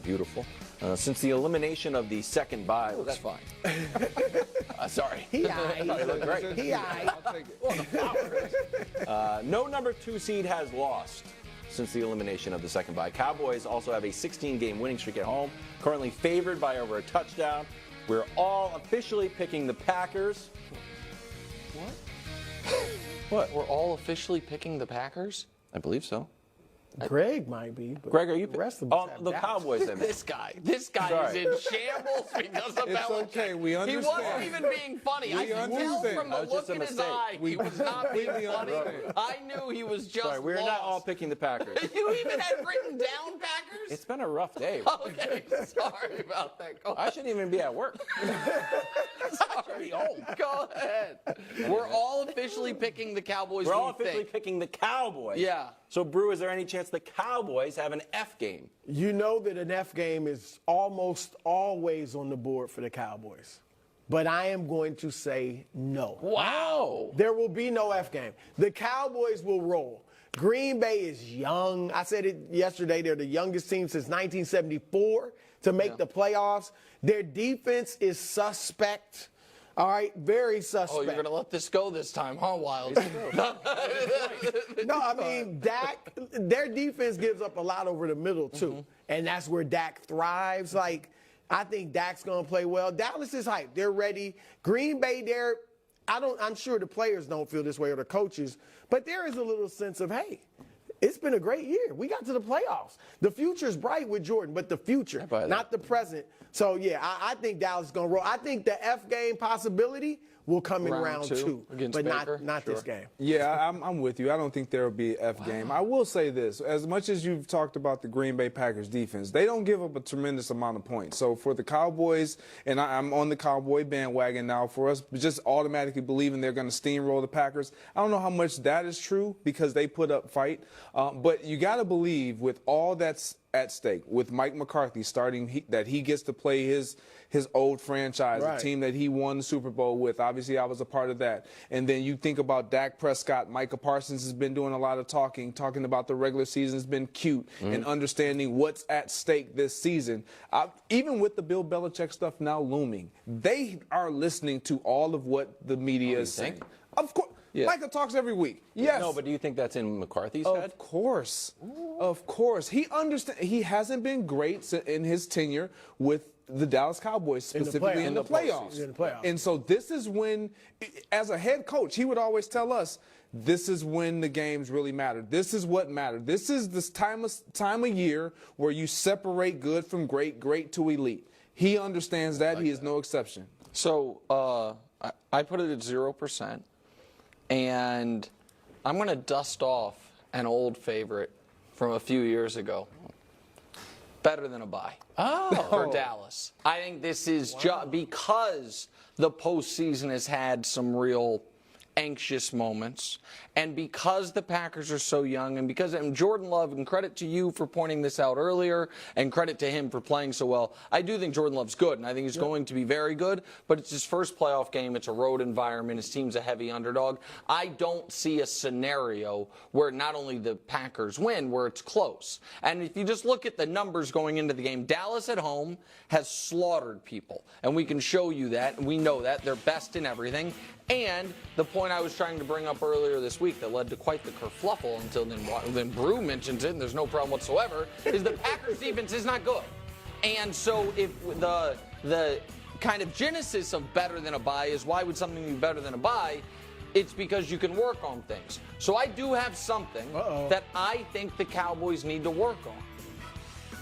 Beautiful. Since the elimination of the second bye, That's fine. sorry. He aight. You look great. He aight. I'll take it. No number 2 seed has lost since the elimination of the second bye. Cowboys also have a 16-game winning streak at home, currently favored by over a touchdown. We're all officially picking the Packers. What? We're all officially picking the Packers? I believe so. Greg might be. But Greg, are you? The rest of us have the doubts. Cowboys. I meant. This guy is Sorry. in shambles because of It's Belichick. okay, we understand. He wasn't even being funny. I We could tell understand. from the That was just look a in his mistake. eye We he was not being completely funny. understand. I knew he was just Sorry, we're not all lost. picking the Packers. You even had written down Packers? It's been a rough day. Okay, sorry about that. Go I shouldn't even be at work. I should be home. Go ahead. We're all officially picking the Cowboys. We're all we officially think. picking the Cowboys. Yeah. So, Brou, is there any chance the Cowboys have an F game? You know that an F game is almost always on the board for the Cowboys. But I am going to say no. Wow. There will be no F game. The Cowboys will roll. Green Bay is young. I said it yesterday. They're the youngest team since 1974 to make the playoffs. Their defense is suspect. All right, very suspect. Oh, you're going to let this go this time, huh, Wild? No, I mean, Dak, their defense gives up a lot over the middle, too. And that's where Dak thrives. Like, I think Dak's going to play well. Dallas is hyped. They're ready. Green Bay, I'm sure the players don't feel this way or the coaches, but there is a little sense of, hey, it's been a great year. We got to the playoffs. The future's bright with Jordan, but the future, not the present. So, yeah, I think Dallas is going to roll. I think the F game possibility will come in round two, against but Baker? not this game. Yeah, I'm with you. I don't think there will be an F game. I will say this. As much as you've talked about the Green Bay Packers defense, they don't give up a tremendous amount of points. So for the Cowboys, and I'm on the Cowboy bandwagon now, for us just automatically believing they're going to steamroll the Packers, I don't know how much that is true because they put up fight. But you got to believe with all that's at stake, with Mike McCarthy starting, that he gets to play his old franchise, right. the team that he won the Super Bowl with. Obviously, I was a part of that. And then you think about Dak Prescott. Micah Parsons has been doing a lot of talking about the regular season has been cute and understanding what's at stake this season. Even with the Bill Belichick stuff now looming, they are listening to all of what the media is saying. Of course. Yeah. Micah talks every week. Yes. No, but do you think that's in McCarthy's head? Of course. Ooh. Of course. He understands. He hasn't been great in his tenure with the Dallas Cowboys, specifically in the playoffs. And so this is when, as a head coach, he would always tell us, this is when the games really matter. This is what mattered. This is this time of year where you separate good from great, great to elite. He understands that. He is no exception. So I put it at 0%. And I'm going to dust off an old favorite from a few years ago. Better than a bye for Dallas. I think this is just because the postseason has had some real anxious moments, and because the Packers are so young, and because Jordan Love, and credit to you for pointing this out earlier, and credit to him for playing so well, I do think Jordan Love's good, and I think he's going to be very good, but it's his first playoff game. It's a road environment. His team's a heavy underdog. I don't see a scenario where not only the Packers win, where it's close. And if you just look at the numbers going into the game, Dallas at home has slaughtered people, and we can show you that, and we know that. They're best in everything. And the point I was trying to bring up earlier this week that led to quite the kerfluffle until then Brou mentions it, and there's no problem whatsoever, is the Packers' defense is not good. And so if the kind of genesis of better than a bye is why would something be better than a bye, it's because you can work on things. So I do have something that I think the Cowboys need to work on.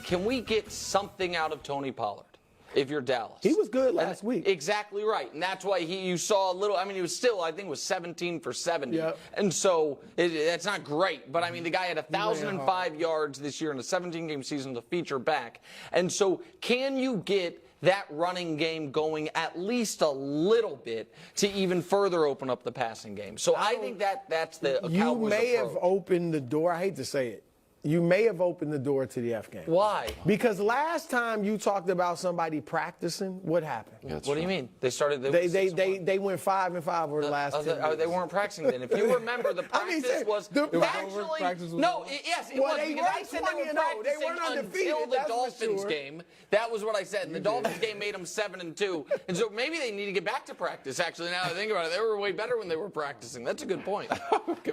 Can we get something out of Tony Pollard? If you're Dallas. He was good last week. Exactly right. And that's why you saw a little, I mean, he was still, I think it was 17 for 70. Yep. And so that's not great. But, I mean, the guy had 1,005 yards this year in a 17-game season to feature back. And so can you get that running game going at least a little bit to even further open up the passing game? So I think that's the Cowboys' You may approach. have opened the door. I hate to say it. you may have opened the door to the F game. Why? Because last time you talked about somebody practicing, what happened? Yeah, What do you mean? They started. They went 5-5 over the last 10 years. They weren't practicing then. If you remember, the practice was actually Practice was no. over? Yes, it Well, was they because I weren't said they 20-0. were They practicing weren't undefeated, until the that's for Dolphins sure. game. That was what I said. And the Dolphins game made them 7-2, and so maybe they need to get back to practice. Actually, now that I think about it, they were way better when they were practicing. That's a good point.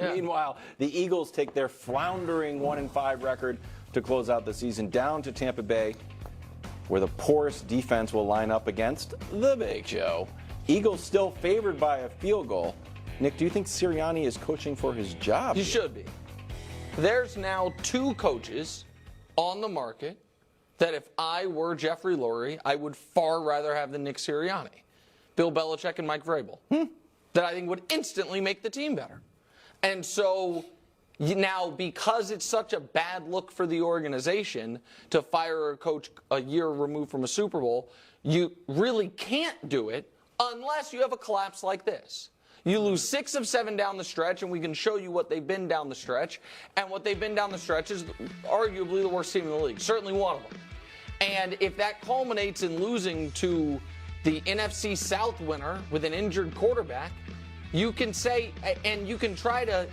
Meanwhile, the Eagles take their floundering 1-5 record to close out the season down to Tampa Bay, where the porous defense will line up against the Big Show. Eagles still favored by a field goal. Nick, do you think Sirianni is coaching for his job? He should be. There's now 2 coaches on the market that if I were Jeffrey Lurie, I would far rather have than Nick Sirianni. Bill Belichick and Mike Vrabel. That I think would instantly make the team better. And so now, because it's such a bad look for the organization to fire a coach a year removed from a Super Bowl, you really can't do it unless you have a collapse like this. You lose 6 of 7 down the stretch, and we can show you what they've been down the stretch. And what they've been down the stretch is arguably the worst team in the league, certainly one of them. And if that culminates in losing to the NFC South winner with an injured quarterback, you can say, and you can try to,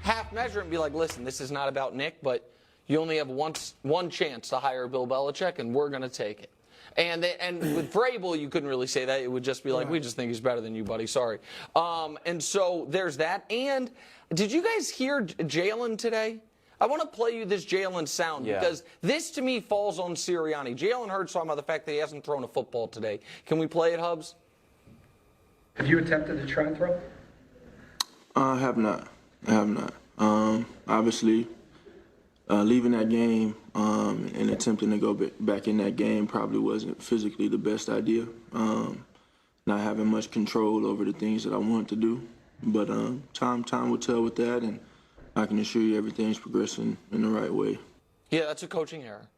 half measure it and be like, listen, this is not about Nick, but you only have one chance to hire Bill Belichick, and we're going to take it. And with Vrabel, you couldn't really say that. It would just be like, we just think he's better than you, buddy. Sorry. And so there's that. And did you guys hear Jalen today? I want to play you this Jalen sound because this, to me, falls on Sirianni. Jalen Hurts talking about the fact that he hasn't thrown a football today. Can we play it, Hubs? Have you attempted to try and throw? I have not. Obviously, leaving that game and attempting to go back in that game probably wasn't physically the best idea. Not having much control over the things that I wanted to do. But time will tell with that, and I can assure you everything's progressing in the right way. Yeah, that's a coaching error.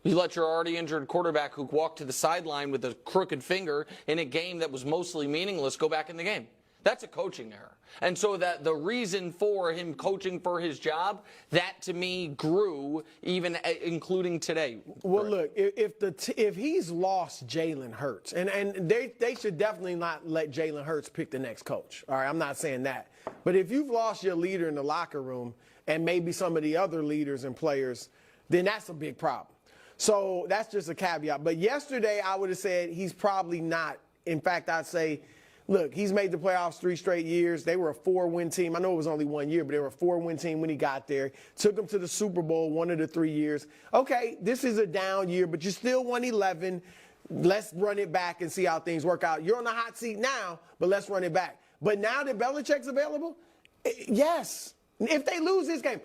You let your already injured quarterback who walked to the sideline with a crooked finger in a game that was mostly meaningless go back in the game. That's a coaching error. And so that the reason for him coaching for his job, that to me grew even including today. Well, look, if he's lost Jalen Hurts, and they should definitely not let Jalen Hurts pick the next coach. All right, I'm not saying that. But if you've lost your leader in the locker room and maybe some of the other leaders and players, then that's a big problem. So that's just a caveat. But yesterday I would have said he's probably not. In fact, I'd say, look, he's made the playoffs 3 straight years. They were a 4-win team. I know it was only 1 year, but they were a 4-win team when he got there. Took them to the Super Bowl 1 of the 3 years. Okay, this is a down year, but you still won 11. Let's run it back and see how things work out. You're on the hot seat now, but let's run it back. But now that Belichick's available, yes. If they lose this game,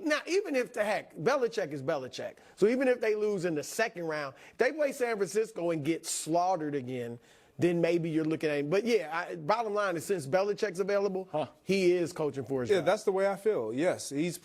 now even if the heck, Belichick is Belichick. So even if they lose in the second round, if they play San Francisco and get slaughtered again, then maybe you're looking at him. But yeah, bottom line is since Belichick's available, he is coaching for his job. Yeah, that's the way I feel. Yes, he's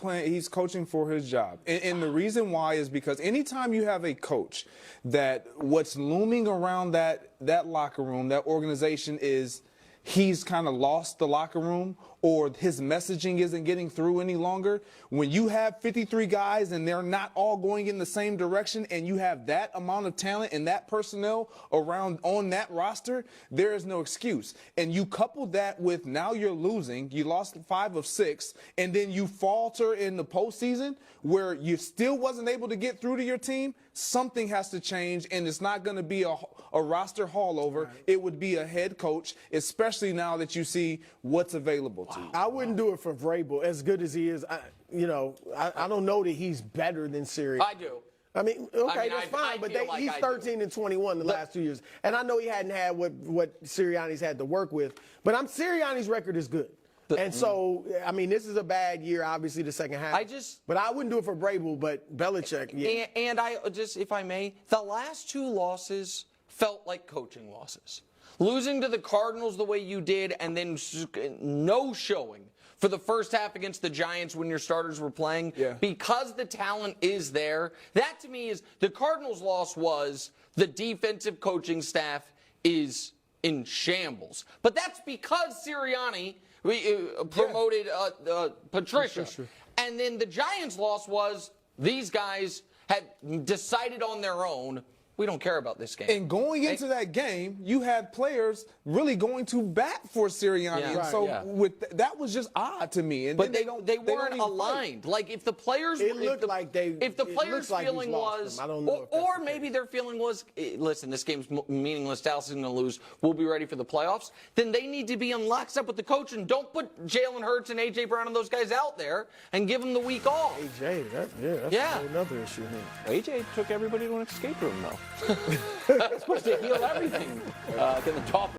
coaching for his job. And the reason why is because anytime you have a coach that what's looming around that locker room, that organization is he's kind of lost the locker room or his messaging isn't getting through any longer. When you have 53 guys and they're not all going in the same direction and you have that amount of talent and that personnel around on that roster, there is no excuse. And you couple that with now you're losing, you lost 5 of 6, and then you falter in the postseason where you still wasn't able to get through to your team, something has to change, and it's not going to be a roster haulover. Right. It would be a head coach, especially now that you see what's available to you. I wouldn't do it for Vrabel, as good as he is. I don't know that he's better than Sirianni. I do. I mean, okay, that's fine, but he's 13-21 the last 2 years. And I know he hadn't had what Sirianni's had to work with, but Sirianni's record is good. And so, I mean, this is a bad year, obviously, the second half. But I wouldn't do it for Vrabel, but Belichick, yeah. And I just, if I may, the last 2 losses felt like coaching losses. Losing to the Cardinals the way you did and then no showing for the first half against the Giants when your starters were playing because the talent is there. That to me is the Cardinals' loss was the defensive coaching staff is in shambles. But that's because Sirianni promoted Patricia. And then the Giants' loss was these guys had decided on their own, we don't care about this game. And going into that game, you had players really going to bat for Sirianni. Yeah. And Right, so yeah. that was just odd to me. And But then they don't weren't even aligned. Like if the players, It looked like they. if the it players' looks like he's feeling lost was, them. I don't know if that's or the maybe case. their feeling was, listen, this game's meaningless. Dallas is going to lose. We'll be ready for the playoffs. Then they need to be in lockstep with the coach and don't put Jalen Hurts and AJ Brown and those guys out there and give them the week off. AJ, that's Yeah. another issue here. AJ took everybody to an escape room, though. Supposed to heal everything. Can the Dolphins